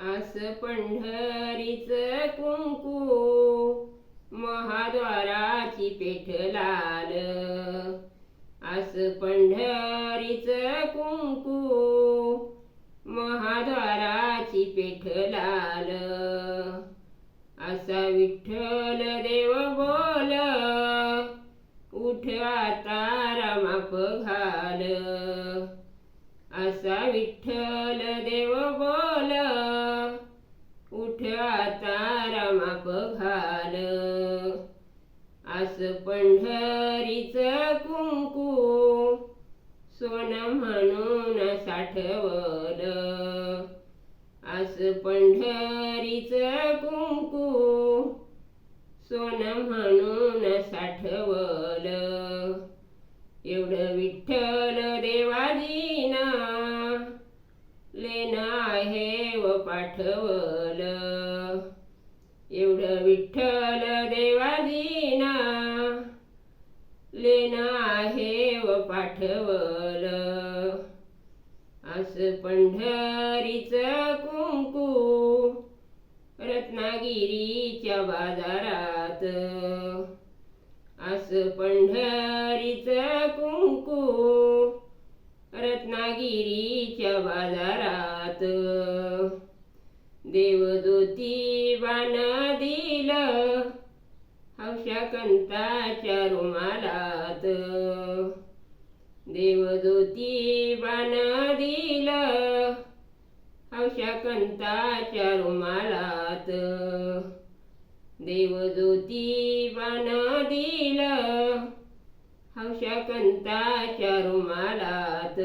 आस पंढरीचं कुंकू महाद्वाराची पेठ लाल. आस पंढरीचं कुंकू महाद्वाराची पेठ लाल. असा विठ्ठल देव बोल उठ आता रमाप घाल. असा विठ्ठल देव बोल उठ आता रमाप घाल. आस पंढरीचं कुंकू सोन म्हणून साठवल. आस पंढरीचं कुंकू सोन म्हणून साठवल. एवढं विठ्ठल देवाजीना लेन आहे व पाठवल. एवढं विठ्ठल देवाजीना लेन आहे व पाठवल. आस पंढरीचं कुंकू रत्नागिरीच्या बाजारात. आस पंढरीचं कुंकू रत्नागिरीच्या बाजारात. देवज्योतिबानं दिलं हौशाकंताच्या रुमालात. देवज्योतिबानं दिलं हौशाकंताच्या रुमालात. देवज्योतिबानं दिलं हौशाकंताच्या रुमालात.